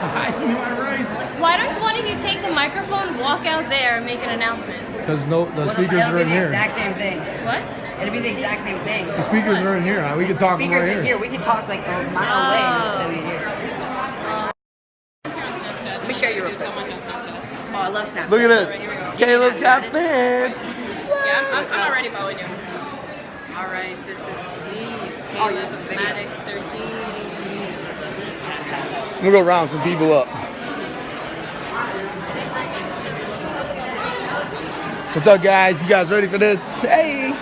I knew my rights. Why don't one of you take the microphone, walk out there, and make an announcement? Because the speakers are in here. It'll be the exact same thing. What? It'll be the exact same thing. The speakers are in here. We can talk from right in here. We can talk like a mile away instead of here. Let me show you real quick. So much on Snapchat. Oh, I love Snapchat. Look at this. Caleb's got fans. Yeah, I'm already following you. All right, this is me, Caleb Maddox 13. I'm gonna go round some people up. What's up, guys? You guys ready for this? Hey!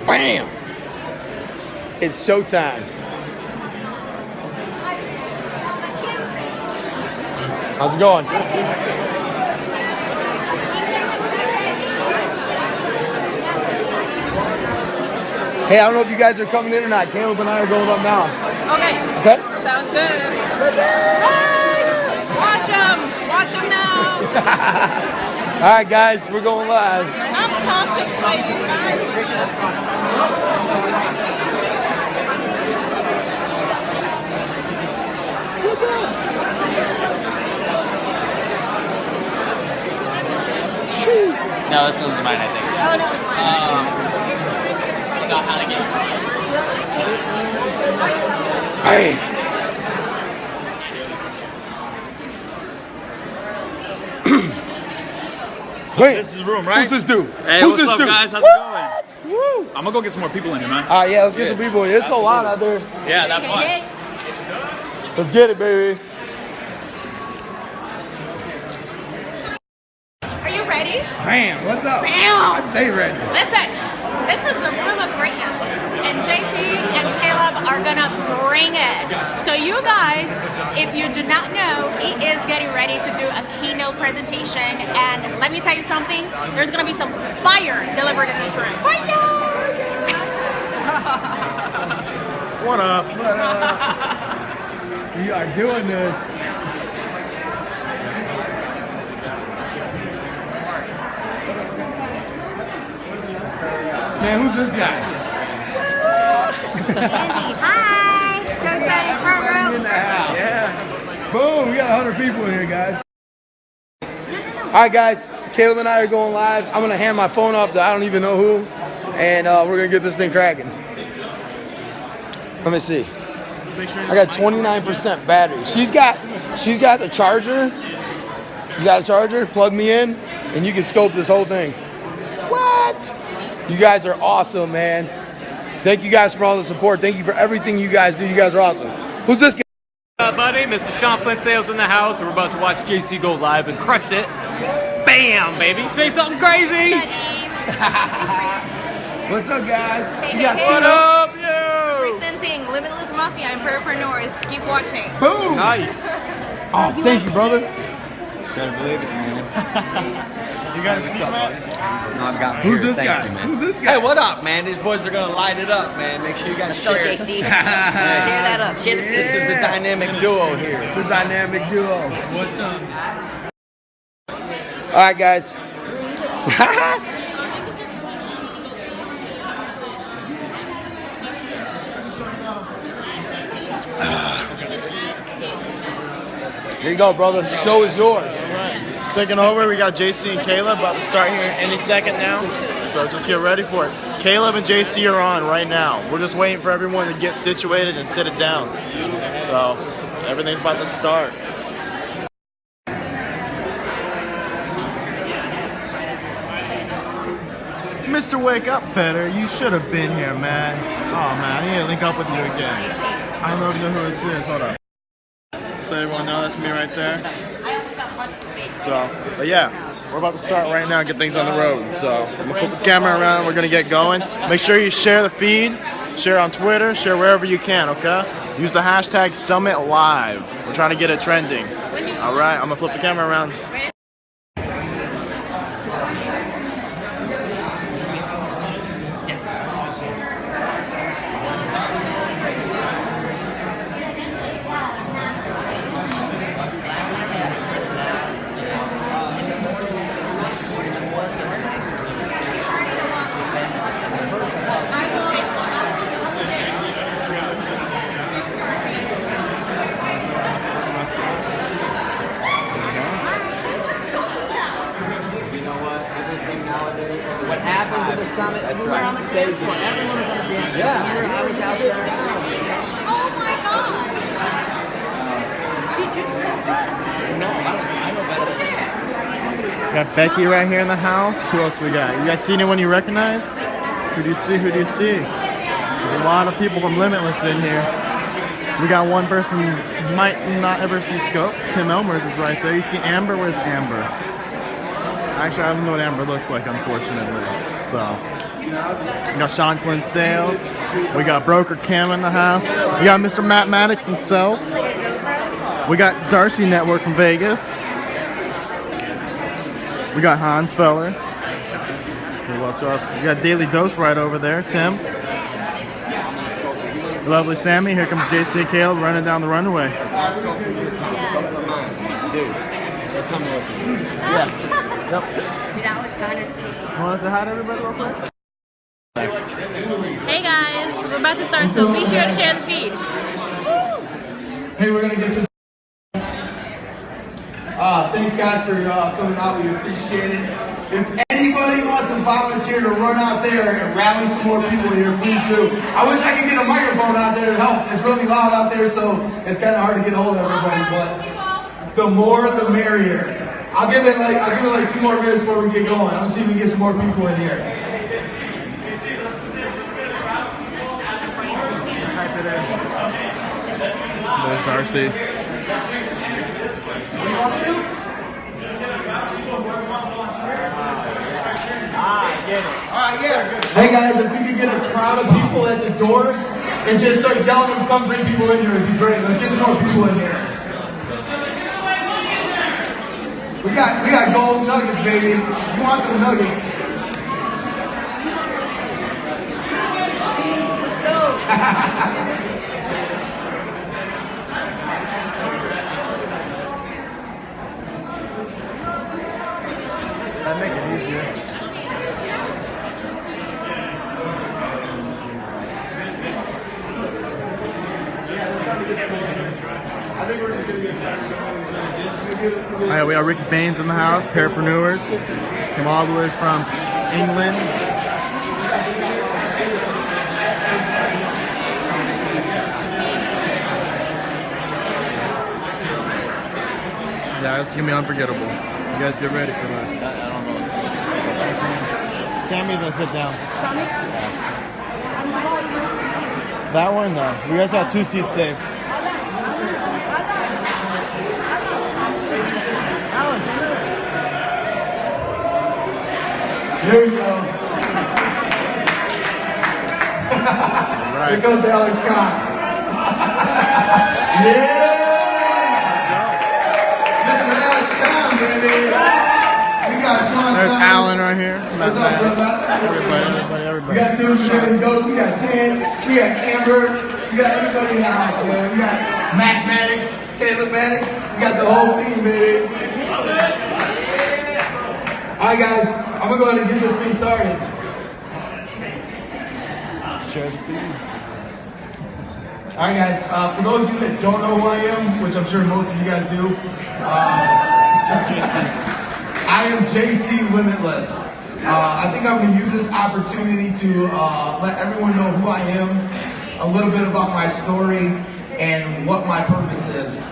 Bam! It's showtime. How's it going? Hey, I don't know if you guys are coming in or not. Caleb and I are going up now. Okay. Okay? Sounds good. Watch him. Watch him now. All right, guys, we're going live. I'm contemplating, guys. What's up? Shoot. No, this one's mine, I think. Oh, no, it's mine. About how to get Hey. Wait, This is the room, right? who's this dude? Hey, who's what's this up, dude? guys? How's Woo! it going? Woo! I'm gonna go get some more people in here, man. All right, yeah, let's get some people in here. It's so loud out there. Yeah, that's fine. Let's get it, baby. Are you ready? Bam, what's up? Bam! I stay ready. Listen, this is the room of greatness, and JC and Caleb are gonna bring it. So you guys, if you do not know, he is getting ready to do a keynote presentation, and let me tell you something, there's gonna be some fire delivered in this room. Fire! What up? What up? We are doing this. Man, who's this guy? Hi! So excited. Everybody in the house. Yeah. Boom, we got 100 people in here, guys. All right, guys. Caleb and I are going live. I'm going to hand my phone off to I don't even know who, and we're going to get this thing cracking. Let me see. I got 29% battery. She's got the charger. You got a charger? Plug me in, and you can scope this whole thing. What? You guys are awesome, man. Thank you guys for all the support. Thank you for everything you guys do. You guys are awesome. Who's this guy? Buddy, Mr. Sean Flint Sales in the house. We're about to watch JC go live and crush it. Bam, baby. Say something crazy. What's up, guys? Hey, You got hey, What Tina. up, yo? Presenting Limitless Mafia and Peripreneurs. Keep watching. Boom. Nice. Oh, thank you, brother. Gotta believe it, man. You got a seat, man? No, I've got Who's this guy? Who's this guy? Hey, what up, man? These boys are gonna light it up, man. Make sure you guys Let's go, share. JC. Share that up. Share the This is a dynamic duo here. The dynamic duo. What's up? All right, guys. Here you go, brother. Show is yours. Taking over, we got JC and Caleb about to start here any second now. So just get ready for it. Caleb and JC are on right now. We're just waiting for everyone to get situated and sit it down. So everything's about to start. Mr. Wake Up Better, you should have been here, man. Oh man, I need to link up with you again. I don't even know who this is. Hold up. So everyone know that's me right there. So, but yeah, we're about to start right now and get things on the road. So I'm gonna flip the camera around. We're gonna get going. Make sure you share the feed, share on Twitter, share wherever you can. Okay? Use the hashtag #SummitLive. We're trying to get it trending. All right, I'm gonna flip the camera around. to the summit. That's You were right. on the dance floor. Everyone was on the dance floor. Yeah. I was out there. Oh my gosh! Did you skip that? No, I know better. Got Becky right here in the house. Who else we got? You guys see anyone you recognize? Who do you see? Who do you see? There's a lot of people from Limitless in here. We got one person you might not ever see Scope. Tim Elmers is right there. You see Amber? Where's Amber? Actually, I don't know what Amber looks like, unfortunately. So, we got Sean Flynn Sales. We got Broker Cam in the house. We got Mr. Matt Maddox himself. We got Darcy Network from Vegas. We got Hans Feller. Who else? We got Daily Dose right over there. Tim. Lovely Sammy. Here comes JC and Caleb running down the runway. Dude, they're coming with you. Yeah. Yep. Did Alex kind of... Want to say hi to everybody real quick? Hey guys, we're about to start, so be sure to share the feed. Hey, we're gonna get this. Thanks guys for coming out. We appreciate it. If anybody wants to volunteer to run out there and rally some more people here, please do. I wish I could get a microphone out there to help. It's really loud out there, so it's kind of hard to get a hold of everybody. But the more, the merrier. I'll give it like 2 more minutes before we get going. I'm gonna see if we can get some more people in here. There's Darcy. What do you want to do? Hey guys, if we could get a crowd of people at the doors and just start yelling and come bring people in here, it'd be great. Let's get some more people in here. We got gold nuggets, baby. You want some nuggets? That make it easier. I think we're just gonna get started. All right, we got Ricky Baines in the house, parapreneurs. Came all the way from England. Yeah, it's gonna be unforgettable. You guys get ready for this. I don't know. Sammy's gonna sit down. That one, no. You guys have 2 seats saved. There we go. Right. Here goes Alex Kahn. Yeah! Mr. Alex Kahn, baby. We got Sean. There's Alan right here. What's up, brother? Everybody. We got 2 Daily Dose, we got Chance, we got Amber, we got everybody in the house, man. We got Mac Maddox, Caleb Maddox, we got the whole team, baby. Alright guys, I'm gonna go ahead and get this thing started. Share the feed. Alright guys, for those of you that don't know who I am, which I'm sure most of you guys do, I am JC Limitless. I think I'm going to use this opportunity to let everyone know who I am, a little bit about my story, and what my purpose is.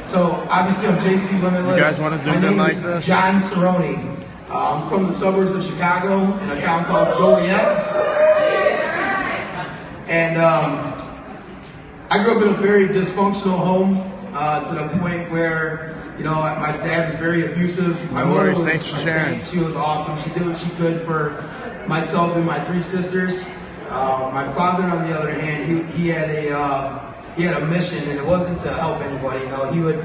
So obviously I'm JC Limitless. You guys want to zoom in like this? My name is John Cerrone. I'm from the suburbs of Chicago in a town called Joliet. And I grew up in a very dysfunctional home to the point where, you know, my dad was very abusive. My mother was she was awesome. She did what she could for myself and my 3 sisters. My father, on the other hand, he had a mission, and it wasn't to help anybody. You know, he would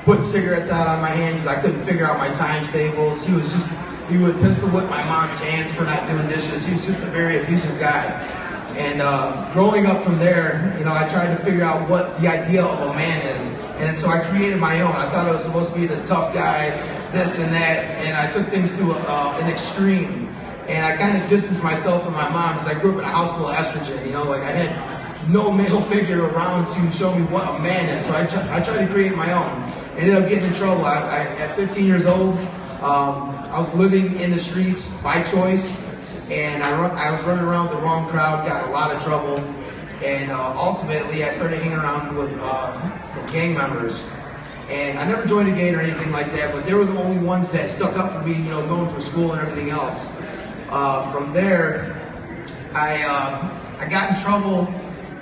put cigarettes out on my hands. I couldn't figure out my times tables. He would pistol whip my mom's hands for not doing dishes. He was just a very abusive guy. And growing up from there, you know, I tried to figure out what the idea of a man is. And so I created my own. I thought I was supposed to be this tough guy, this and that, and I took things to an extreme. And I kind of distanced myself from my mom because I grew up in a house full of estrogen, you know, like I had no male figure around to show me what a man is. So I tried to create my own. Ended up getting in trouble. At 15 years old, I was living in the streets by choice, and I was running around with the wrong crowd, got in a lot of trouble, and ultimately I started hanging around with gang members. And I never joined a gang or anything like that, but they were the only ones that stuck up for me, you know, going through school and everything else. From there, I got in trouble,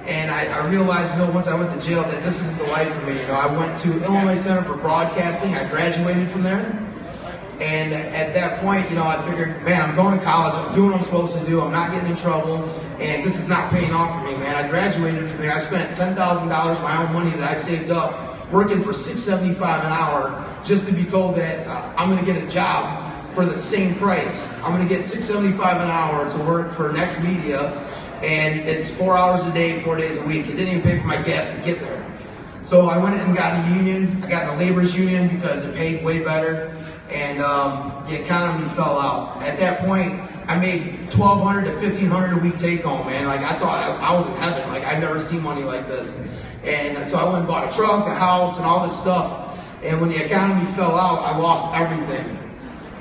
and I realized, you know, once I went to jail that this isn't the life for me. You know, I went to Illinois Center for Broadcasting. I graduated from there. And at that point, you know, I figured, man, I'm going to college. I'm doing what I'm supposed to do. I'm not getting in trouble. And this is not paying off for me, man. I graduated from there. I spent $10,000, my own money that I saved up, working for $6.75 an hour just to be told that I'm going to get a job for the same price. I'm going to get $6.75 an hour to work for Next Media, and it's 4 hours a day, 4 days a week. It didn't even pay for my gas to get there. So I went and got a union. I got in a labor's union because it paid way better, and the economy fell out. At that point, I made $1,200 to $1,500 a week take home, man. Like, I thought I was in heaven. Like, I've never seen money like this. And so I went and bought a truck, a house, and all this stuff. And when the economy fell out, I lost everything.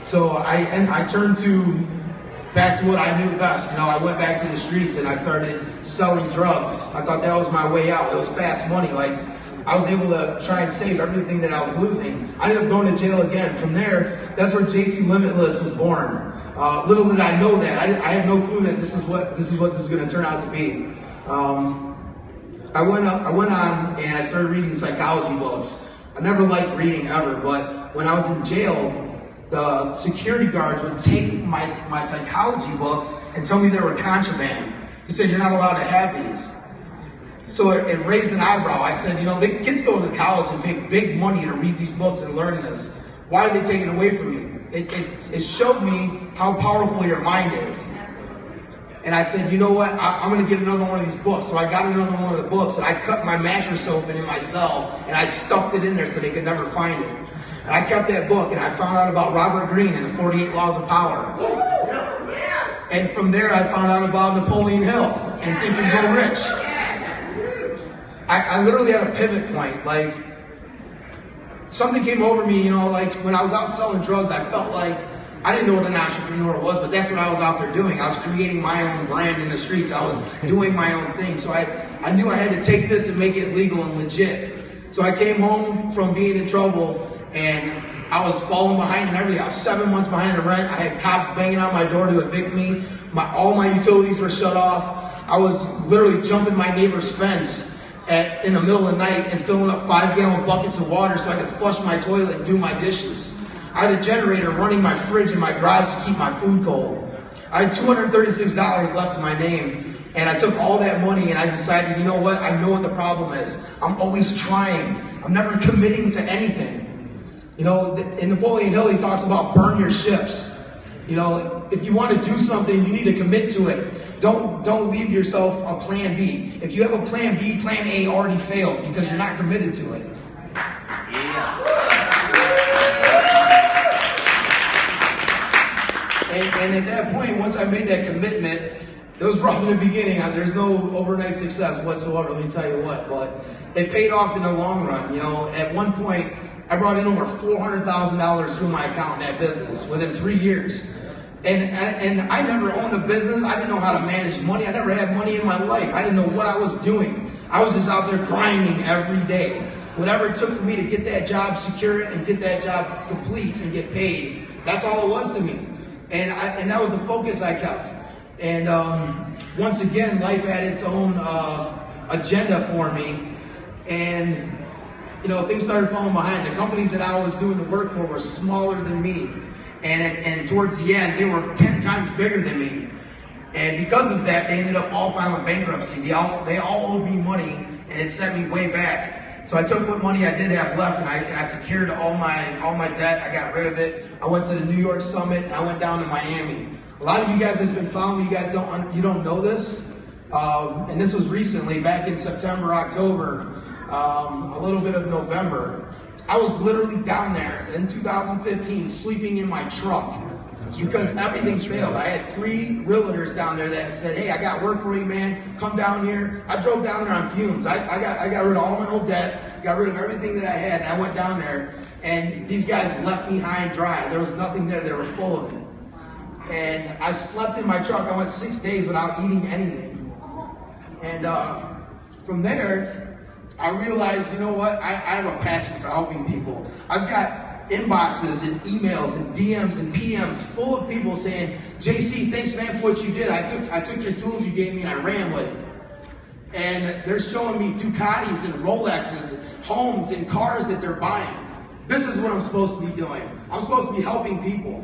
So I turned back to what I knew best. You know, I went back to the streets and I started selling drugs. I thought that was my way out. It was fast money. Like, I was able to try and save everything that I was losing. I ended up going to jail again. From there, that's where JC Limitless was born. Little did I know that. I had no clue that this is what this is going to turn out to be. I went on and I started reading psychology books. I never liked reading ever, but when I was in jail, the security guards would take my psychology books and tell me they were contraband. He said, you're not allowed to have these. So it raised an eyebrow. I said, you know, the kids go to college and pay big money to read these books and learn this. Why are they taking it away from me? It showed me how powerful your mind is. And I said, you know what, I'm going to get another one of these books. So I got another one of the books, and I cut my mattress open in my cell, and I stuffed it in there so they could never find it. And I kept that book, and I found out about Robert Greene and the 48 Laws of Power. And from there, I found out about Napoleon Hill and Think and Grow Rich. I literally had a pivot point. Like, something came over me, you know, like when I was out selling drugs, I felt like I didn't know what an entrepreneur was, but that's what I was out there doing. I was creating my own brand in the streets. I was doing my own thing. So I knew I had to take this and make it legal and legit. So I came home from being in trouble, and I was falling behind and everything. I was 7 months behind the rent. I had cops banging on my door to evict me. All my utilities were shut off. I was literally jumping my neighbor's fence in the middle of the night and filling up 5-gallon buckets of water so I could flush my toilet and do my dishes. I had a generator running my fridge in my garage to keep my food cold. I had $236 left in my name, and I took all that money and I decided, you know what, I know what the problem is. I'm always trying. I'm never committing to anything. You know, in Napoleon Hill, he talks about burn your ships. You know, if you want to do something, you need to commit to it. Don't leave yourself a plan B. If you have a plan B, plan A already failed because you're not committed to it. And at that point, once I made that commitment, it was rough in the beginning. There's no overnight success whatsoever, let me tell you what. But it paid off in the long run. You know, at one point, I brought in over $400,000 through my account in that business within 3 years. And I never owned a business. I didn't know how to manage money. I never had money in my life. I didn't know what I was doing. I was just out there grinding every day. Whatever it took for me to get that job, secure it, and get that job complete and get paid, that's all it was to me. And that was the focus I kept. And once again, life had its own agenda for me. And, you know, things started falling behind. The companies that I was doing the work for were smaller than me. And towards the end, they were 10 times bigger than me. And because of that, they ended up all filing bankruptcy. They all owed me money, and it set me way back. So I took what money I did have left, and I secured all my debt. I got rid of it. I went to the New York Summit, and I went down to Miami. A lot of you guys that's been following me, you guys don't know this. And this was recently, back in September, October, a little bit of November. I was literally down there in 2015 sleeping in my truck because everything failed. I had 3 realtors down there that said, hey, I got work for you, man. Come down here. I drove down there on fumes. I got rid of all my old debt, got rid of everything that I had, and I went down there. And these guys left me high and dry. There was nothing there. They were full of it. And I slept in my truck. I went 6 days without eating anything. And from there, I realized, you know what? I have a passion for helping people. I've got inboxes and emails and DMs and PMs full of people saying, JC, thanks man for what you did. I took your tools you gave me and I ran with it. And they're showing me Ducatis and Rolexes, homes and cars that they're buying. This is what I'm supposed to be doing. I'm supposed to be helping people.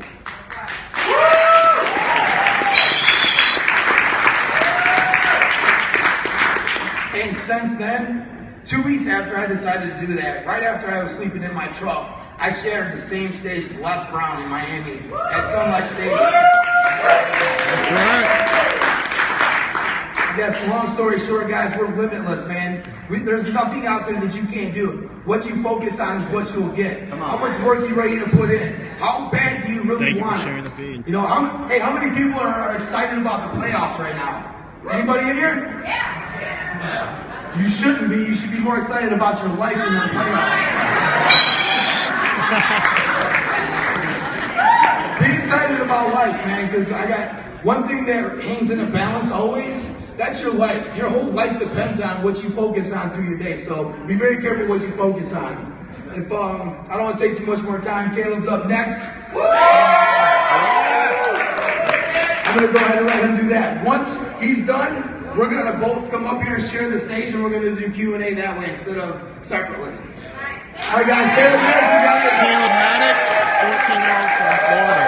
And since then, 2 weeks after I decided to do that, right after I was sleeping in my truck, I shared the same stage as Les Brown in Miami at Sun Life Stadium. That's right. Yes, long story short, guys, we're limitless, man. There's nothing out there that you can't do. What you focus on is what you'll get. How much work you ready to put in? How bad do you really want it? You know, how many people are excited about the playoffs right now? Anybody in here? Yeah. You shouldn't be. You should be more excited about your life than the playoffs. Be excited about life, man, because I got one thing that hangs in the balance always. That's your life. Your whole life depends on what you focus on through your day. So be very careful what you focus on. If I don't want to take too much more time, Caleb's up next. I'm going to go ahead and let him do that. Once he's done, we're going to both come up here and share the stage, and we're going to do Q&A that way instead of separately. All right, guys. Caleb Maddox, you guys. Caleb Maddox, 14-year-old from Florida.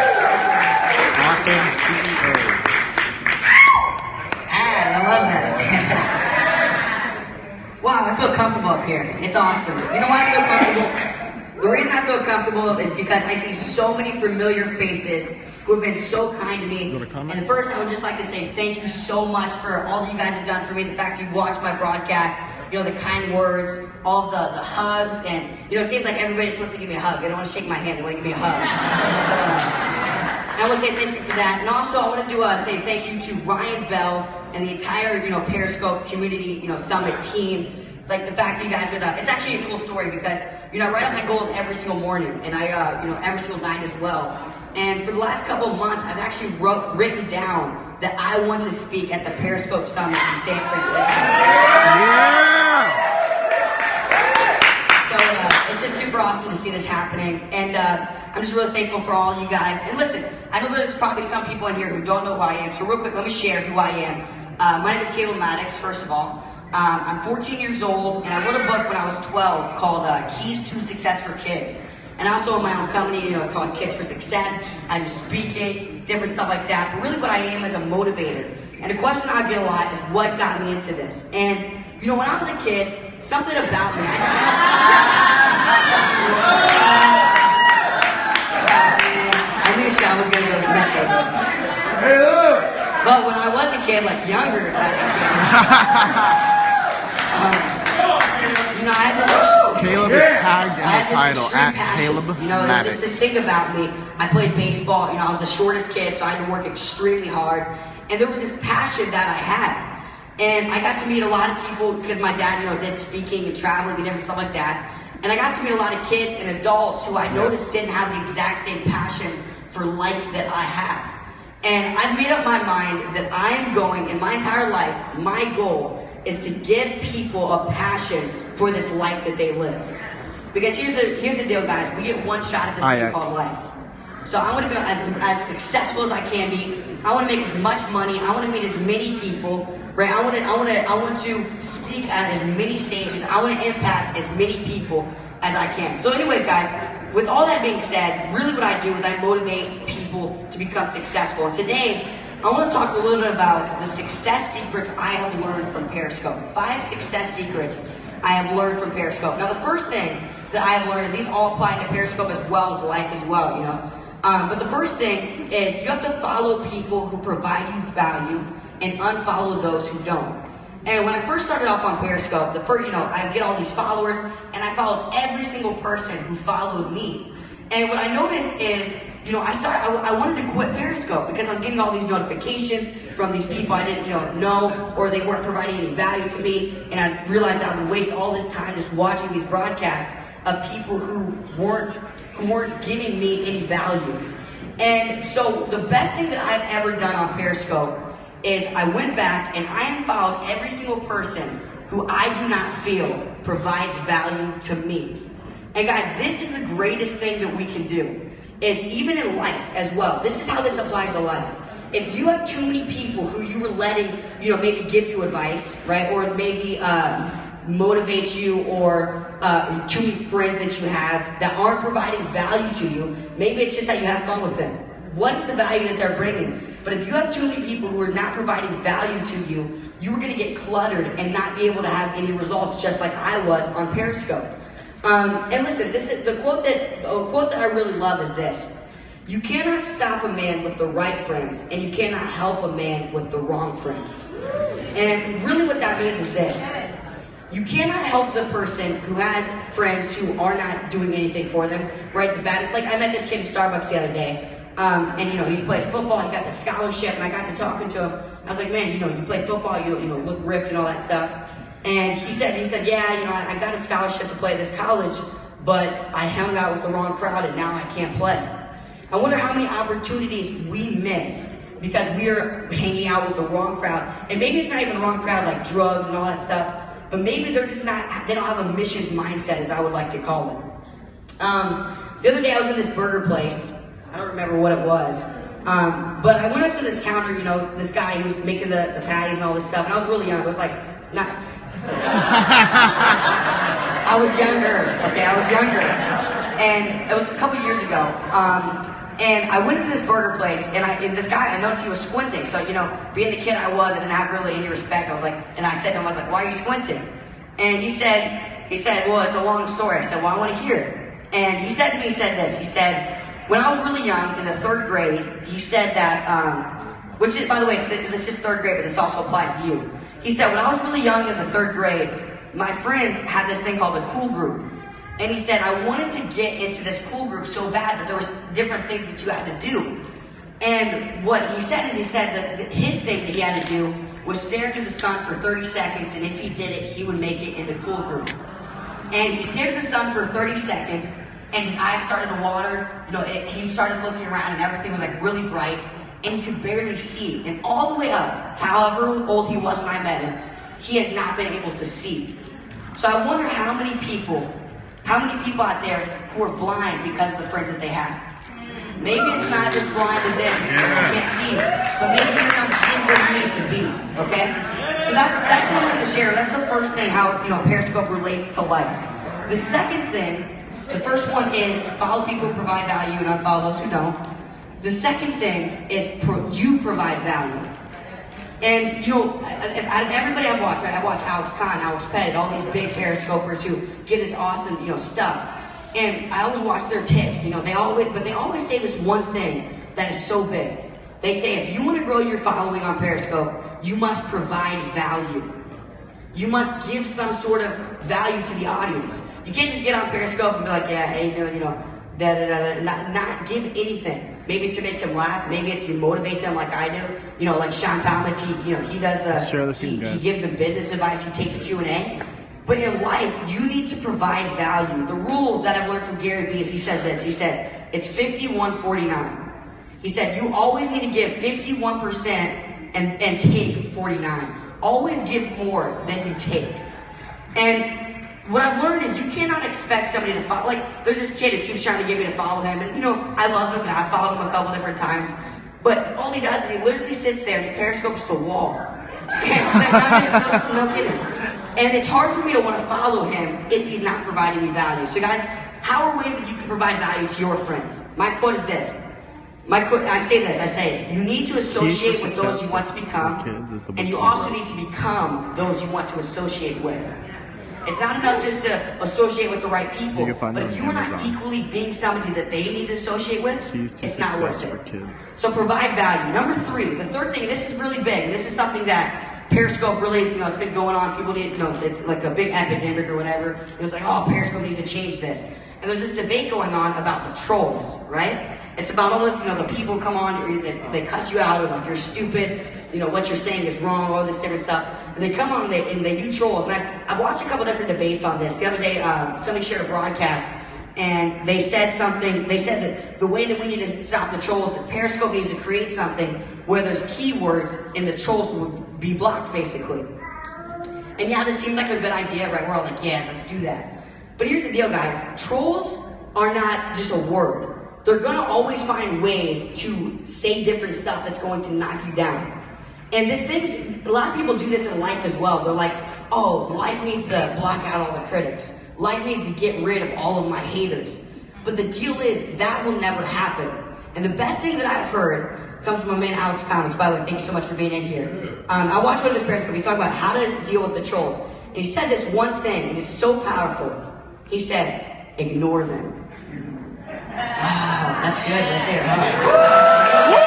Awesome CEO. I love that. Wow, I feel comfortable up here. It's awesome. You know why I feel comfortable? The reason I feel comfortable is because I see so many familiar faces who have been so kind to me. And first, I would just like to say thank you so much for all that you guys have done for me. The fact you watched my broadcast, you know, the kind words, all the hugs, and you know, it seems like everybody just wants to give me a hug. They don't want to shake my hand, they want to give me a hug. So, I want to say thank you for that. And also, I want to say thank you to Ryan Bell and the entire, you know, Periscope community, you know, summit team. Like the fact that you guys would, it's actually a cool story because, you know, I write out my goals every single morning, and I, you know, every single night as well. And for the last couple of months, I've actually written down that I want to speak at the Periscope Summit in San Francisco. Yeah! So it's just super awesome to see this happening, and I'm just really thankful for all you guys. And listen, I know there's probably some people in here who don't know who I am, so real quick, let me share who I am. My name is Caleb Maddox, first of all. I'm 14 years old, and I wrote a book when I was 12 called Keys to Success for Kids. And I also own my own company, you know, called Kids for Success. I do speaking, different stuff like that. But really what I am is a motivator. And the question I get a lot is what got me into this? And, you know, when I was a kid, something about me, I knew Sean was going to go to the message. Hey, look! But when I was a kid, like younger as a kid, you know, I had this Caleb is tagged in the title at Caleb You know, Maddox. there's just this thing about me. I played baseball. You know, I was the shortest kid, so I had to work extremely hard. And there was this passion that I had. And I got to meet a lot of people because my dad, you know, did speaking and traveling and different stuff like that. And I got to meet a lot of kids and adults who I noticed didn't have the exact same passion for life that I have. And I made up my mind that I'm going, in my entire life, my goal is to give people a passion for this life that they live. Because here's the deal, guys. We get one shot at this thing called life. So I want to be as successful as I can be. I want to make as much money. I want to meet as many people, right? I want to speak at as many stages. I want to impact as many people as I can. So anyways, guys, with all that being said, really what I do is I motivate people to become successful. And today, I want to talk a little bit about the success secrets I have learned from Periscope. 5 success secrets I have learned from Periscope. Now, the first thing that I have learned, and these all apply to Periscope as well as life as well, you know. But the first thing is you have to follow people who provide you value and unfollow those who don't. And when I first started off on Periscope, I get all these followers, and I followed every single person who followed me. And what I noticed is, you know, I wanted to quit Periscope because I was getting all these notifications from these people I didn't, know, or they weren't providing any value to me. And I realized I would waste all this time just watching these broadcasts of people who weren't who weren't giving me any value. And so the best thing that I've ever done on Periscope is I went back and I unfollowed every single person who I do not feel provides value to me. And guys, this is the greatest thing that we can do, is even in life as well. This is how this applies to life. If you have too many people who you were letting, maybe give you advice, right? Or maybe motivate you, or too many friends that you have that aren't providing value to you, maybe it's just that you have fun with them. What is the value that they're bringing? But if you have too many people who are not providing value to you, you're gonna get cluttered and not be able to have any results, just like I was on Periscope. And listen, this is the quote that I really love is this: you cannot stop a man with the right friends, and you cannot help a man with the wrong friends. And really what that means is this: you cannot help the person who has friends who are not doing anything for them, right? Like I met this kid in Starbucks the other day, and he played football, he got the scholarship, and I got to talking to him. I was like, man, you play football, you look ripped and all that stuff. And he said, yeah, I got a scholarship to play at this college, but I hung out with the wrong crowd and now I can't play. I wonder how many opportunities we miss because we're hanging out with the wrong crowd. And maybe it's not even the wrong crowd, like drugs and all that stuff, but maybe they don't have a missions mindset, as I would like to call it. The other day I was in this burger place. I don't remember what it was. But I went up to this counter, this guy who was making the patties and all this stuff, and I was really young. I was like, I was younger, and it was a couple years ago. And I went into this burger place, and this guy, I noticed he was squinting. So, being the kid I was, I didn't have really any respect. I was like, and I said to him, I was like, why are you squinting? And he said, well, it's a long story. I said, well, I want to hear it. And he said this. He said, when I was really young, in the 3rd grade, he said that, which is, by the way, this is 3rd grade, but this also applies to you. He said, when I was really young in the 3rd grade, my friends had this thing called a cool group. And he said, I wanted to get into this cool group so bad, but there was different things that you had to do. And what he said is, that his thing that he had to do was stare into the sun for 30 seconds, and if he did it, he would make it in the cool group. And he stared at the sun for 30 seconds, and his eyes started to water. He started looking around, and everything was like really bright, and he could barely see. And all the way up to however old he was when I met him, he has not been able to see. So I wonder how many people out there who are blind because of the friends that they have. Maybe it's not as blind as in I can't see, but maybe you're not seeing where you need to be. Okay? So that's what I'm going to share. That's the first thing, how Periscope relates to life. The second thing, the first one is follow people who provide value and unfollow those who don't. The second thing is you provide value. And out of everybody I watch Alex Kahn, Alex Pettit, all these big Periscopers who get this awesome stuff. And I always watch their tips. They always say this one thing that is so big. They say if you want to grow your following on Periscope, you must provide value. You must give some sort of value to the audience. You can't just get on Periscope and be like, yeah, hey, not give anything. Maybe it's to make them laugh. Maybe it's to motivate them, like I do. Like Sean Thomas, he does he gives them business advice. He takes Q&A. But in life, you need to provide value. The rule that I've learned from Gary Vee is he says this. He said it's 51-49. He said you always need to give 51% and take 49. Always give more than you take. And what I've learned is you cannot expect somebody to follow. Like, there's this kid who keeps trying to get me to follow him, and I love him, and I followed him a couple different times. But all he does is he literally sits there and he periscopes the wall. No kidding. And it's hard for me to want to follow him if he's not providing me value. So guys, how are ways that you can provide value to your friends? My quote is this. I say, you need to associate with those you want to become, and you also need to become those you want to associate with. It's not enough just to associate with the right people, but if you are not equally being somebody that they need to associate with, it's not worth it. So provide value. Number 3, the third thing, this is really big, and this is something that Periscope really, it's been going on. People need, it's like a big epidemic or whatever. It was like, oh, Periscope needs to change this. And there's this debate going on about the trolls, right? It's about all this, the people come on, they cuss you out, or like, you're stupid, what you're saying is wrong, all this different stuff. And they come on and they do trolls. And I've watched a couple different debates on this. The other day, somebody shared a broadcast, and they said something. They said that the way that we need to stop the trolls is Periscope needs to create something where there's keywords and the trolls would be blocked, basically. And yeah, this seems like a good idea, right? We're all like, yeah, let's do that. But here's the deal, guys. Trolls are not just a word. They're gonna always find ways to say different stuff that's going to knock you down. And this thing, a lot of people do this in life as well. They're like, oh, life needs to block out all the critics. Life needs to get rid of all of my haters. But the deal is, that will never happen. And the best thing that I've heard comes from my man Alex Comics. By the way, thanks so much for being in here. I watched one of his Periscope. He's talking about how to deal with the trolls. And he said this one thing, and it's so powerful. He said, ignore them. Wow, that's good right there, huh?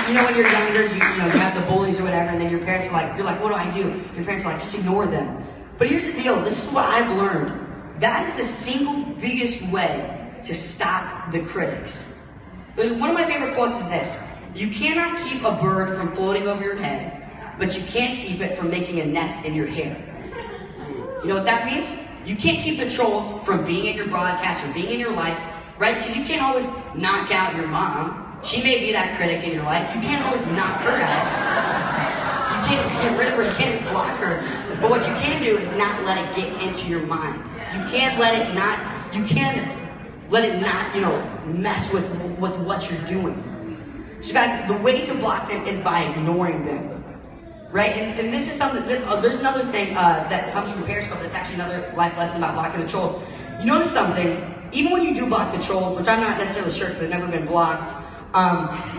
You know, when you're younger, you have the bullies or whatever, and then your parents are like, you're like, what do I do? Your parents are like, just ignore them. But here's the deal, this is what I've learned. That is the single biggest way to stop the critics. One of my favorite quotes is this: you cannot keep a bird from floating over your head, but you can keep it from making a nest in your hair. You know what that means? You can't keep the trolls from being in your broadcast or being in your life, right? Because you can't always knock out your mom. She may be that critic in your life. You can't always knock her out. You can't just get rid of her. You can't just block her. But what you can do is not let it get into your mind. You can't let it not, mess with what you're doing. So guys, the way to block them is by ignoring them. Right? And this is something, there's another thing that comes from Periscope that's actually another life lesson about blocking the trolls. You notice something, even when you do block the trolls, which I'm not necessarily sure because I've never been blocked,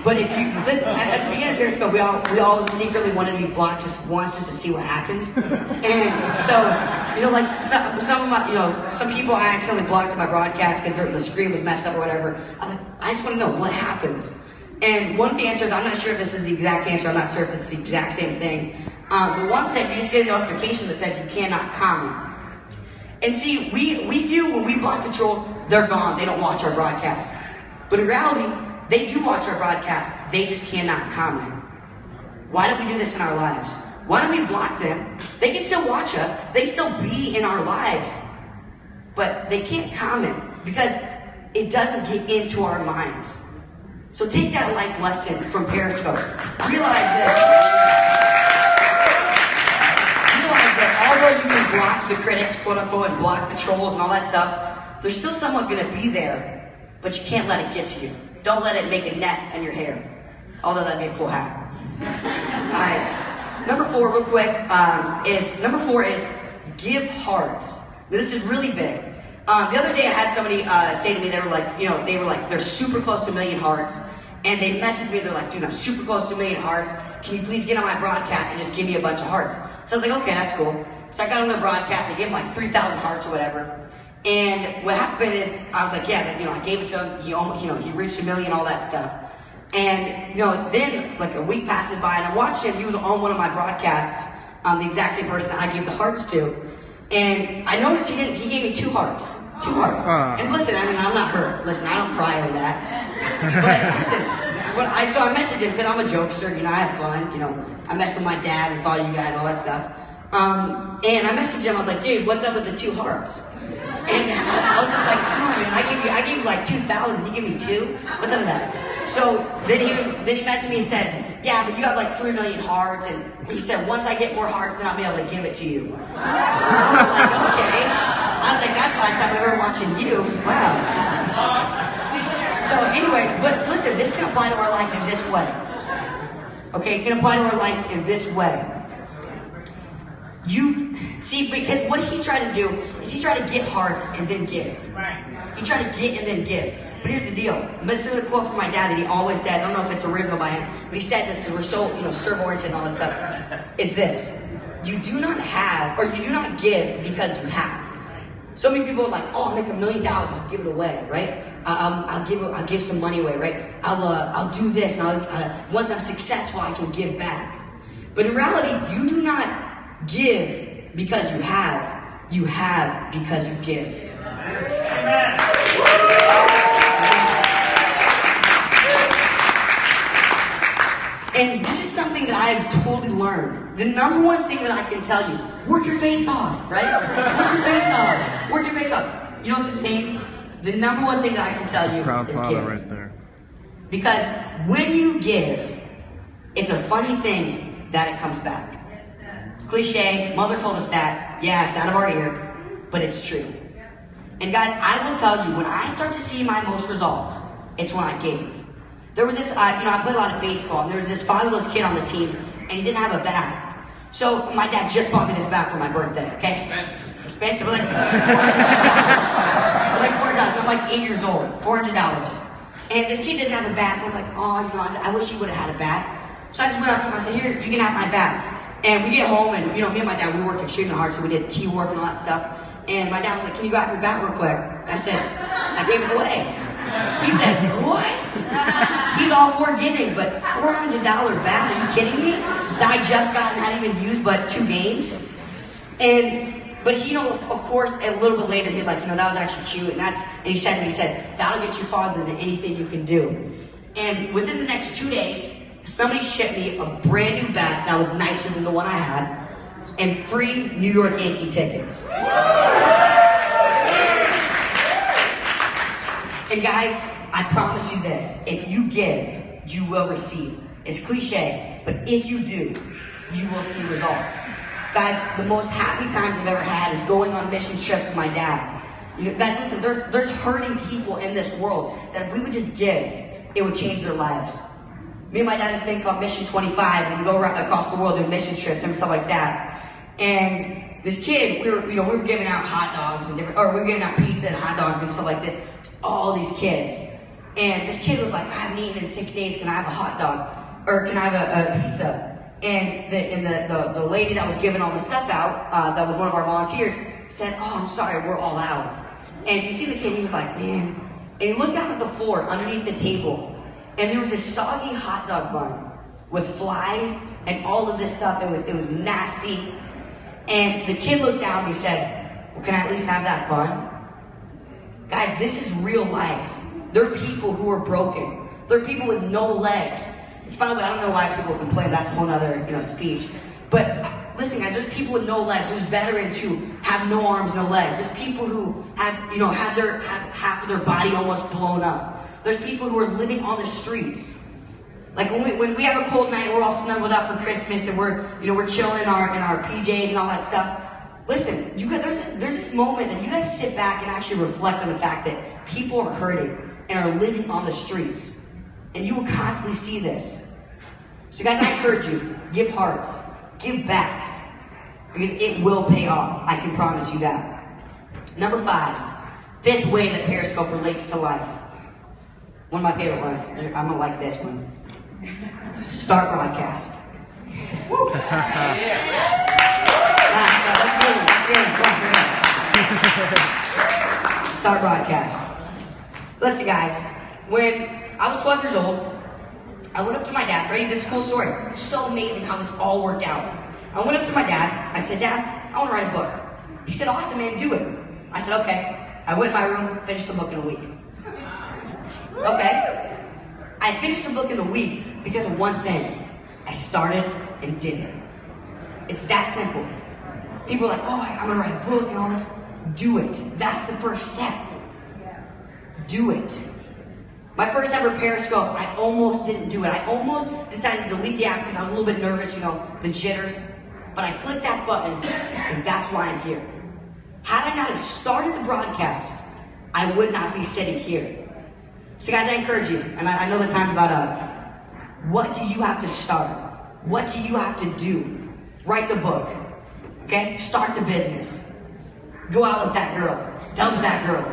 but if you listen, at the beginning of Periscope, we all secretly wanted to be blocked just once, just to see what happens. And so, like some of my, some people I accidentally blocked in my broadcast because the screen was messed up or whatever. I was like, I just want to know what happens. And one of the answers, I'm not sure if this is the exact answer. I'm not sure if it's the exact same thing. But one said you just get a notification that says you cannot comment. And see, we view when we block the trolls, they're gone. They don't watch our broadcast. But in reality, they do watch our broadcast, they just cannot comment. Why don't we do this in our lives? Why don't we block them? They can still watch us, they can still be in our lives, but they can't comment because it doesn't get into our minds. So take that life lesson from Periscope. Realize that although you can block the critics, quote unquote, and block the trolls and all that stuff, there's still someone gonna be there, but you can't let it get to you. Don't let it make a nest in your hair. Although that'd be a cool hat. Alright. Number 4, real quick, is give hearts. Now, this is really big. The other day I had somebody say to me, they were like, they're super close to 1 million hearts. And they messaged me, they're like, dude, I'm super close to 1 million hearts. Can you please get on my broadcast and just give me a bunch of hearts? So I was like, okay, that's cool. So I got on their broadcast, I gave him like 3,000 hearts or whatever. And what happened is, I was like, yeah, I gave it to him. He reached 1 million, all that stuff. And then like a week passes by, and I watched him. He was on one of my broadcasts, the exact same person that I gave the hearts to. And I noticed he gave me 2 hearts. 2 hearts. And listen, I'm not hurt. Listen, I don't cry over that. But listen, so I messaged him because I'm a jokester. I have fun. I messed with my dad and follow you guys, all that stuff. And I messaged him. I was like, dude, what's up with the 2 hearts? And I was just like, come on, man, I gave you like 2,000, you give me 2? What's up with that? So then he messaged me and said, yeah, but you have like 3 million hearts, and he said, once I get more hearts, then I'll be able to give it to you. I was like, okay. I was like, that's the last time I ever watching you. Wow. So anyways, but listen, this can apply to our life in this way. Okay, it can apply to our life in this way. You see, because what he tried to do is he tried to get hearts and then give. He tried to get and then give. But here's the deal. This is a quote from my dad that he always says. I don't know if it's original by him, but he says this because we're so serve-oriented and all this stuff. Is this: you do not have, or you do not give because you have. So many people are like, oh, I'll make $1 million, I'll give it away, right? I'll give some money away, right? I'll do this, and once I'm successful, I can give back. But in reality, you do not give because you have because you give. And this is something that I have totally learned. The number one thing that I can tell you work your face off, right? Work your face off. Work your face off. You know what's insane? The number one thing that I can tell you Proud is father give. right there. Because when you give, it's a funny thing that it comes back. Cliche, mother told us that. Yeah, it's out of our ear, but it's true. And guys, I will tell you, when I start to see my most results, it's when I gave. There was this, I play a lot of baseball, and there was this fatherless kid on the team, and he didn't have a bat. So my dad just bought me this bat for my birthday, okay? Expensive, like $400. I'm like 8 years old, $400. And this kid didn't have a bat, so I was like, oh, I wish he would have had a bat. So I just went up to him, I said, here, you can have my bat. And we get home, and me and my dad, we worked extremely hard, so we did teamwork and all that stuff. And my dad was like, can you grab your bat real quick? I said, I gave it away. He said, what? He's all for giving, but $400 bat, are you kidding me? That I just got and hadn't even used but 2 games. But he, of course, a little bit later, he was like, that was actually cute. And he said to me, that'll get you farther than anything you can do. And within the next 2 days, somebody shipped me a brand new bat that was nicer than the one I had, and free New York Yankee tickets. And guys, I promise you this, if you give, you will receive. It's cliche, but if you do, you will see results. Guys, the most happy times I've ever had is going on mission trips with my dad. Guys, listen, there's hurting people in this world that if we would just give, it would change their lives. Me and my dad have this thing called Mission 25, and we go right across the world doing mission trips and stuff like that. And this kid, we were giving out hot dogs and we were giving out pizza and hot dogs and stuff like this to all these kids. And this kid was like, I haven't eaten in 6 days, can I have a hot dog? Or can I have a pizza? And the lady that was giving all the stuff out, that was one of our volunteers, said, oh, I'm sorry, we're all out. And you see the kid, he was like, man. And he looked down at the floor underneath the table, and there was a soggy hot dog bun with flies and all of this stuff. It was nasty. And the kid looked down and he said, well, can I at least have that bun? Guys, this is real life. There are people who are broken. There are people with no legs. Which, by the way, I don't know why people complain. That's a whole other, speech. But listen, guys, there's people with no legs. There's veterans who have no arms, no legs. There's people who have half of their body almost blown up. There's people who are living on the streets. Like when we have a cold night, we're all snuggled up for Christmas, and we're chilling in our PJs and all that stuff. Listen, there's this moment that you got to sit back and actually reflect on the fact that people are hurting and are living on the streets, and you will constantly see this. So, guys, I encourage you: give hearts, give back, because it will pay off. I can promise you that. Number 5, 5th way that Periscope relates to life. One of my favorite ones. I'm gonna like this one. Start broadcast. Woo. That's good. Start broadcast. Listen, guys. When I was 12 years old, I went up to my dad. Ready? This is a cool story. It's so amazing how this all worked out. I went up to my dad. I said, Dad, I want to write a book. He said, awesome, man, do it. I said, okay. I went in my room, finished the book in a week. Okay. I finished the book in a week because of one thing. I started and did it. It's that simple. People are like, oh, I'm gonna write a book and all this. Do it. That's the first step. Do it. My first ever Periscope, I almost didn't do it. I almost decided to delete the app because I was a little bit nervous, the jitters. But I clicked that button, and that's why I'm here. Had I not have started the broadcast, I would not be sitting here. So guys, I encourage you, and I know the time's about up. What do you have to start? What do you have to do? Write the book, okay? Start the business. Go out with that girl. Dump that girl.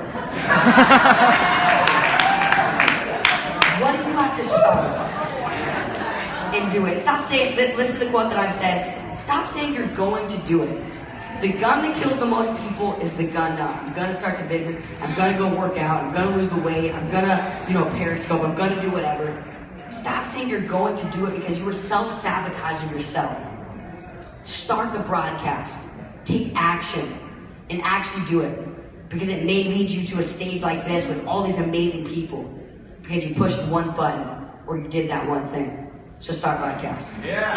What do you have to start? And do it. Stop saying, listen to the quote that I've said. Stop saying you're going to do it. The gun that kills the most people is the gun now. I'm gonna start the business. I'm gonna go work out. I'm gonna lose the weight. I'm gonna, Periscope. I'm gonna do whatever. Stop saying you're going to do it because you are self-sabotaging yourself. Start the broadcast. Take action and actually do it, because it may lead you to a stage like this with all these amazing people because you pushed one button or you did that one thing. So start broadcast. Yeah.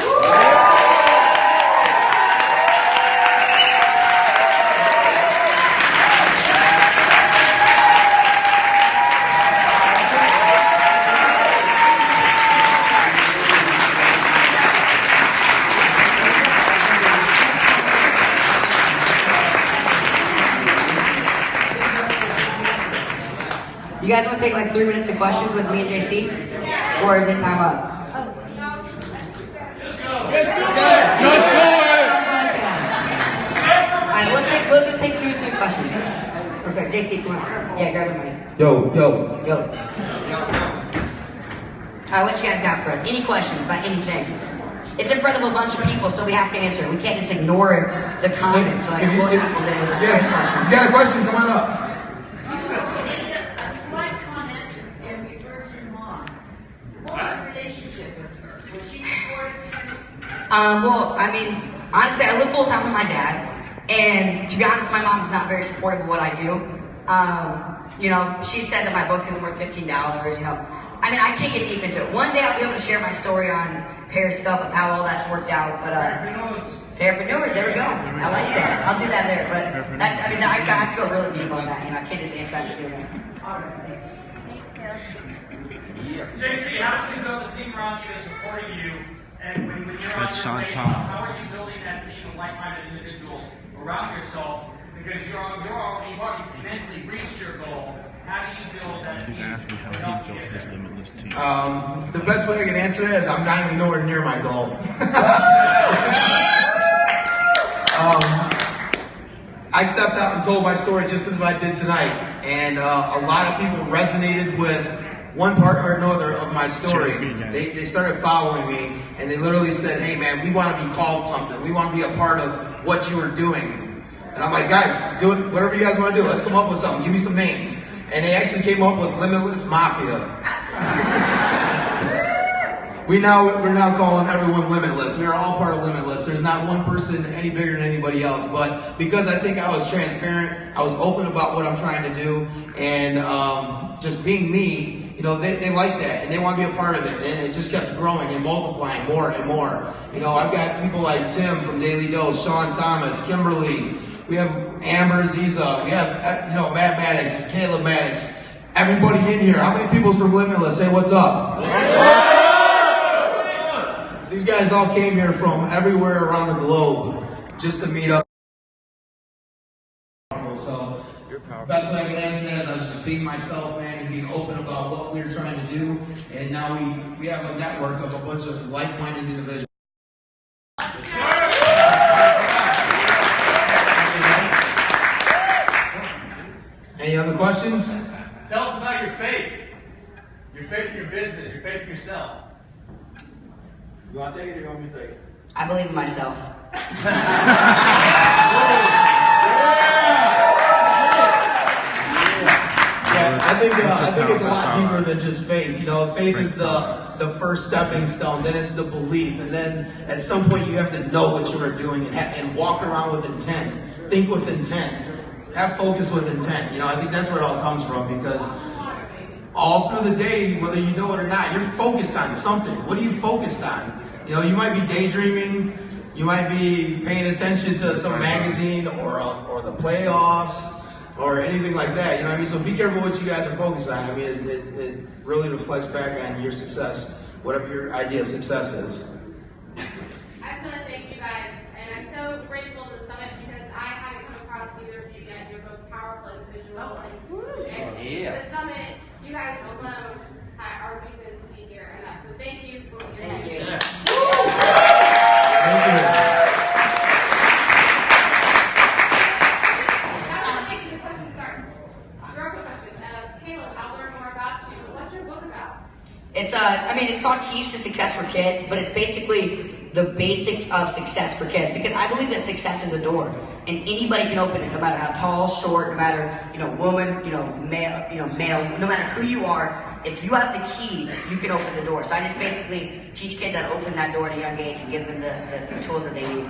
take like 3 minutes of questions with me and JC? Or is it time up? Alright, we'll just take 2 or 3 questions. Okay, JC, come on. Yeah, grab the mic. Yo. Alright, what you guys got for us? Any questions about anything? It's in front of a bunch of people, so we have to answer. We can't just ignore the comments like most people did with the second questions. If you got a question, come on up. Well, I mean, honestly, I live full time with my dad, and to be honest, my mom's not very supportive of what I do. You know, she said that my book isn't worth $15. You know, I mean, I can't get deep into it. One day I'll be able to share my story on PERISCOpe of how all that's worked out. But Parapreneurs, there we go. I like that. I'll do that there. But that's, I mean, I have to go really deep on that. You know, I can't just answer that in Q&A. JC, how did you build a team around you that's supporting you? And when you're on your way, how are you building that team of like-minded individuals around yourself? Because you've already mentally reached your goal. How do you build that team? He's asking how he built his limitless team. The best way I can answer that is I'm not even nowhere near my goal. I stepped out and told my story just as I did tonight, and a lot of people resonated with one part or another of my story. They started following me, and they literally said, "Hey man, we want to be called something. We want to be a part of what you are doing." And I'm like, "Guys, do it. Whatever you guys want to do. Let's come up with something. Give me some names." And they actually came up with Limitless Mafia. We're now calling everyone Limitless. We are all part of Limitless. There's not one person any bigger than anybody else. But because I think I was transparent, I was open about what I'm trying to do, and just being me, you know, they like that, and they want to be a part of it. And it just kept growing and multiplying more and more. You know, I've got people like Tim from Daily Dose, Sean Thomas, Kimberly. We have Amber Ziza. We have, you know, Matt Maddox, Caleb Maddox. Everybody in here. How many people's from Limitless? Say what's up. These guys all came here from everywhere around the globe just to meet up. So, best way I can answer that is I was just being myself, man, and being open about what we were trying to do. And now we have a network of a bunch of like-minded individuals. Any other questions? Tell us about your faith. Your faith in your business, your faith in yourself. You want to take it or you want me to take it? I believe in myself. I think it's a lot deeper than just faith. You know, faith is the first stepping stone. Then it's the belief, and then at some point you have to know what you are doing and walk around with intent. Think with intent. Have focus with intent. You know, I think that's where it all comes from, because all through the day, whether you know it or not, you're focused on something. What are you focused on? You know, you might be daydreaming. You might be paying attention to some magazine or the playoffs or anything like that. You know what I mean? So be careful what you guys are focused on. I mean, it really reflects back on your success, whatever your idea of success is. I just want to thank you guys, and I'm so grateful to the summit because I haven't come across either of you yet. You're both powerful individuals. And the summit, you guys alone are reason to be here. And so thank you for what you're doing. Thank you. It's called Keys to Success for Kids, but it's basically the basics of success for kids. Because I believe that success is a door, and anybody can open it, no matter how tall, short, no matter, you know, woman, you know, male, no matter who you are. If you have the key, you can open the door. So I just basically teach kids how to open that door at a young age and give them the tools that they need.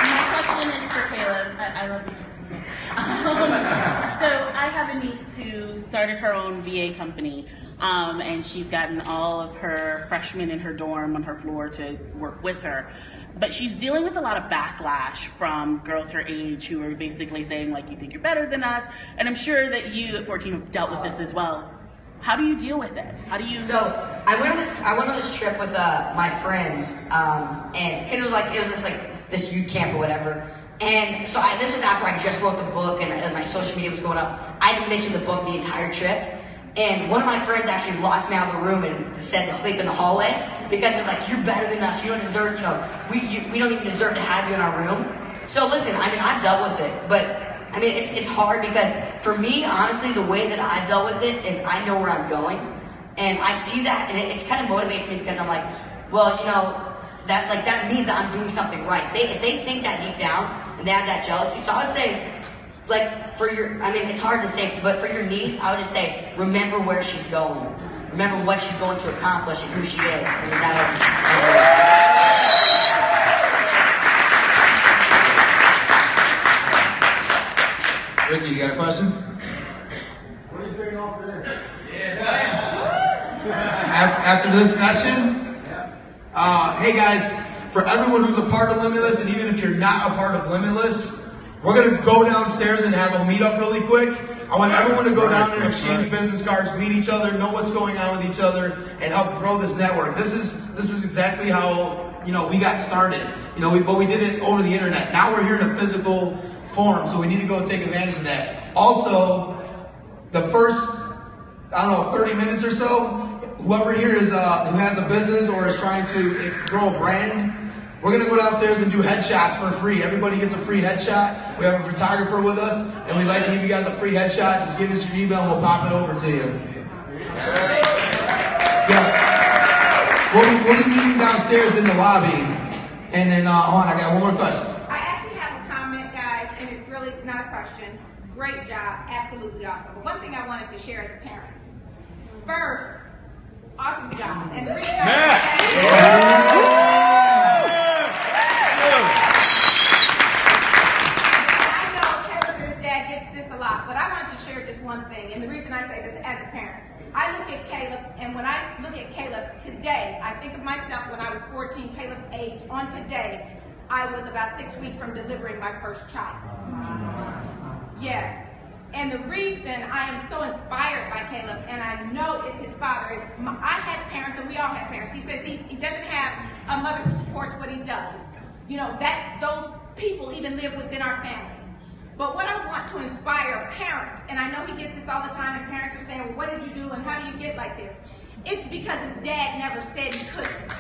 My question is for Caleb. I love you. So I have a niece who started her own VA company, and she's gotten all of her freshmen in her dorm on her floor to work with her. But she's dealing with a lot of backlash from girls her age who are basically saying, like, you think you're better than us. And I'm sure that you at 14 have dealt with this as well. How do you deal with it? How do you? So I went on this trip with my friends, and because it was just like this youth camp or whatever. And so this was after I just wrote the book and my social media was going up. I didn't mention the book the entire trip. And one of my friends actually locked me out of the room and said to sleep in the hallway because they're like, you're better than us. You don't deserve, we don't even deserve to have you in our room. So listen, I mean, I've dealt with it, but I mean, it's hard because for me, honestly, the way that I've dealt with it is I know where I'm going. And I see that and it kind of motivates me because I'm like, well, that means that I'm doing something right. If they think that deep down and they have that jealousy, so I would say, it's hard to say, but for your niece, I would just say, remember where she's going. Remember what she's going to accomplish and who she is. I mean, Ricky, you got a question? What do you think off there? After this session, hey guys, for everyone who's a part of Limitless, and even if you're not a part of Limitless, we're going to go downstairs and have a meetup really quick. I want everyone to go down and exchange business cards, meet each other, know what's going on with each other, and help grow this network. This is exactly how we got started. But we did it over the internet. Now we're here in a physical form, so we need to go take advantage of that. Also, the first 30 minutes or so, whoever here is who has a business or is trying to grow a brand, we're going to go downstairs and do headshots for free. Everybody gets a free headshot. We have a photographer with us, and we'd like to give you guys a free headshot. Just give us your email, and we'll pop it over to you. Yeah. We'll be meeting downstairs in the lobby. And then, I got one more question. I actually have a comment, guys, and it's really not a question. Great job. Absolutely awesome. But one thing I wanted to share as a parent. First, awesome job. And the reason I know Caleb and his dad gets this a lot, but I wanted to share just one thing. And the reason I say this as a parent, I look at Caleb, and when I look at Caleb today, I think of myself when I was 14, Caleb's age. On today, I was about 6 weeks from delivering my first child. Yes. And the reason I am so inspired by Caleb, and I know it's his father, is I had parents, and we all have parents. He says he doesn't have a mother who supports what he does. Those people even live within our families. But what I want to inspire parents, and I know he gets this all the time, and parents are saying, well, what did you do, and how do you get like this? It's because his dad never said he couldn't.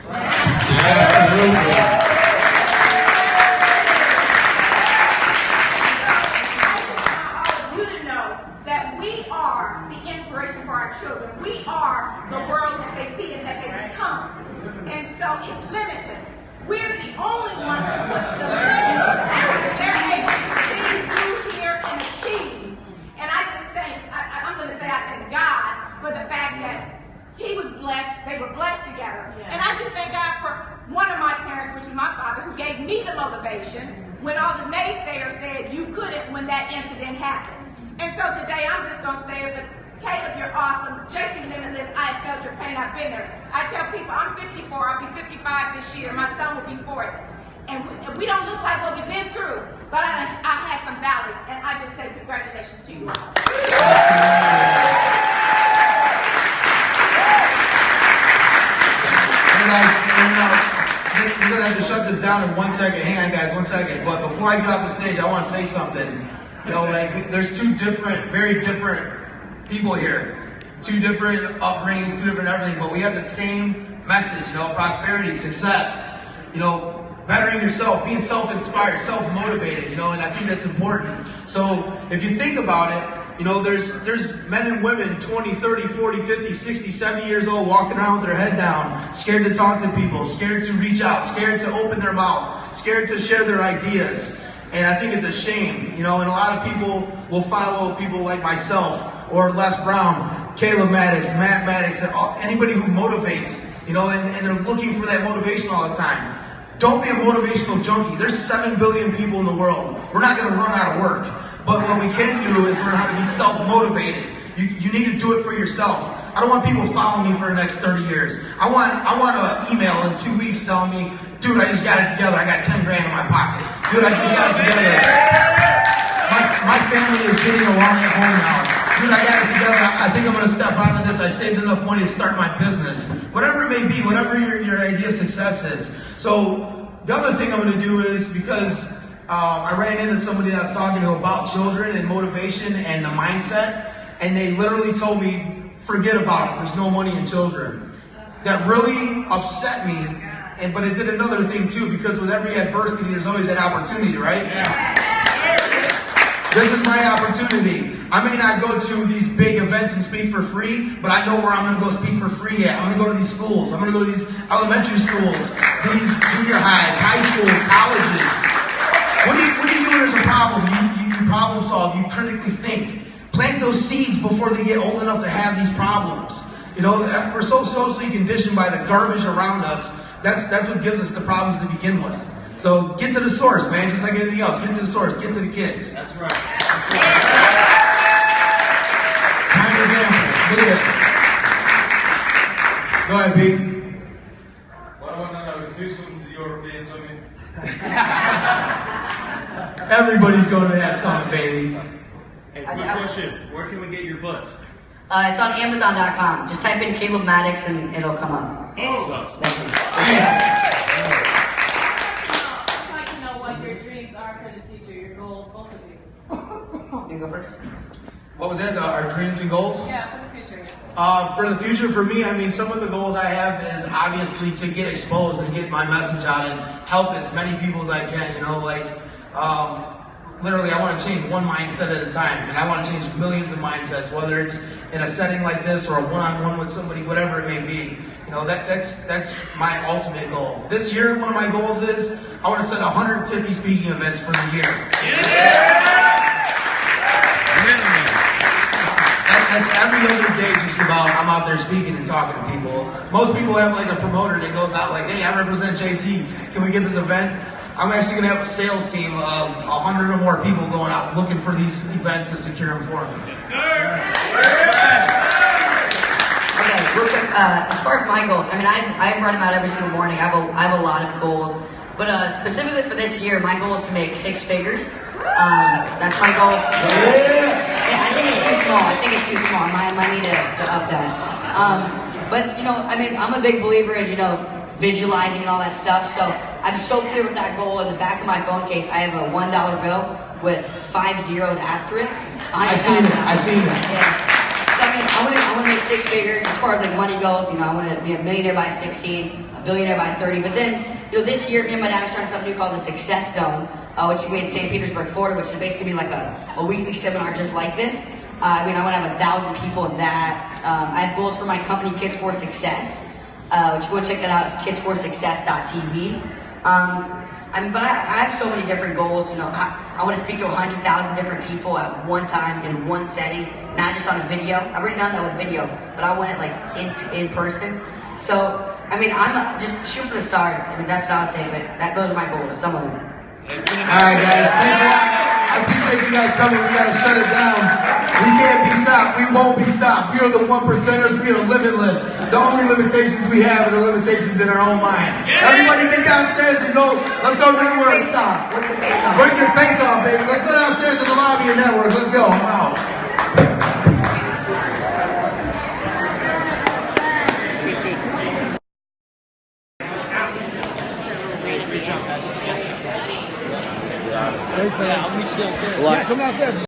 That we are the inspiration for our children. We are the world that they see and that they become. And so it's limitless. We're the only ones that put the limits they're able to see, do, hear, and achieve. And I just think, I'm going to say I thank God for the fact that he was blessed, they were blessed together. Yeah. And I just thank God for one of my parents, which was my father, who gave me the motivation when all the naysayers said you couldn't when that incident happened. And so today I'm just going to say it, but Caleb, you're awesome. JC Limitless, I have felt your pain. I've been there. I tell people I'm 54. I'll be 55 this year. My son will be 40. And we don't look like what we've been through, but I had some valleys. And I just say congratulations to you all. Hey guys, we're going to have to shut this down in 1 second. Hang on guys, 1 second. But before I get off the stage, I want to say something. There's two very different people here. Two different upbringings, two different everything, but we have the same message, prosperity, success, bettering yourself, being self-inspired, self-motivated, and I think that's important. So if you think about it, there's men and women 20, 30, 40, 50, 60, 70 years old walking around with their head down, scared to talk to people, scared to reach out, scared to open their mouth, scared to share their ideas. And I think it's a shame, and a lot of people will follow people like myself or Les Brown, Caleb Maddox, Matt Maddox, anybody who motivates, and they're looking for that motivation all the time. Don't be a motivational junkie. There's 7 billion people in the world. We're not going to run out of work. But what we can do is learn how to be self-motivated. You need to do it for yourself. I don't want people following me for the next 30 years. I want an email in 2 weeks telling me, dude, I just got it together. I got 10 grand in my pocket. Dude, I just got it together. My family is getting along at home now. Dude, I got it together. I think I'm going to step out of this. I saved enough money to start my business. Whatever it may be, whatever your idea of success is. So the other thing I'm going to do is, because I ran into somebody that I was talking to about children and motivation and the mindset, and they literally told me, forget about it, there's no money in children. That really upset me, but it did another thing too, because with every adversity, there's always that opportunity, right? This is my opportunity. I may not go to these big events and speak for free, but I know where I'm going to go speak for free at. I'm going to go to these schools. I'm going to go to these elementary schools, these junior highs, high schools, colleges. What are you doing as a problem? You problem solve. You critically think. Plant those seeds before they get old enough to have these problems. You know, we're so socially conditioned by the garbage around us. That's what gives us the problems to begin with. So get to the source, man, just like anything else. Get to the source, get to the kids. That's right. Prime example. Look at this. Go ahead, Pete. Everybody's going to that summit, baby. Hey, quick question. Where can we get your books? It's on Amazon.com. Just type in Caleb Maddox and it'll come up. Oh, I'd like to know what your dreams are for the future, your goals, both of you. You go first. What was that? Our dreams and goals? Yeah, for the future. For the future, for me, I mean, some of the goals I have is obviously to get exposed and get my message out and help as many people as I can. You know, like literally, I want to change one mindset at a time, and I want to change millions of mindsets, whether it's in a setting like this or a one-on-one with somebody, whatever it may be. You know, that's my ultimate goal. This year, one of my goals is I want to set 150 speaking events for the year. That's every other day just about I'm out there speaking and talking to people. Most people have like a promoter that goes out like, hey, I represent JC. Can we get this event? I'm actually going to have a sales team of 100 or more people going out looking for these events to secure them for me. yes, sir. Okay, real quick, as far as my goals, I mean, I run them out every single morning. I have a lot of goals, but specifically for this year, my goal is to make 6 figures. That's my goal. Yeah, I think it's too small. I might need to up that. But you know, I mean, I'm a big believer in, you know, visualizing and all that stuff. So I'm so clear with that goal. In the back of my phone case, I have a $1 bill with 5 zeros after it. I seen that. Yeah. So I mean, I want to make 6 figures. As far as like money goes, you know, I want to be a millionaire by 16, a billionaire by 30. But then, you know, this year, me and my dad are starting something new called the Success Zone, which we made in St. Petersburg, Florida, which is basically like a weekly seminar just like this. I mean, I want to have 1,000 people in that. I have goals for my company, Kids for Success, which you go check that out. It's kidsforsuccess.tv. I mean, but I have so many different goals. You know, I want to speak to 100,000 different people at one time in one setting, not just on a video. I've already done that with video, but I want it like in person. So, I mean, I'm just shoot for the stars. I mean, that's what I would say, but those are my goals, some of them. Alright guys, thanks a lot. I appreciate you guys coming. We gotta shut it down. We can't be stopped. We won't be stopped. We are the 1%ers. We are limitless. The only limitations we have are the limitations in our own mind. Everybody get downstairs and go. Let's go network. Bring your face off, baby. Let's go downstairs in the lobby and network. Let's go. I'm out. Come downstairs.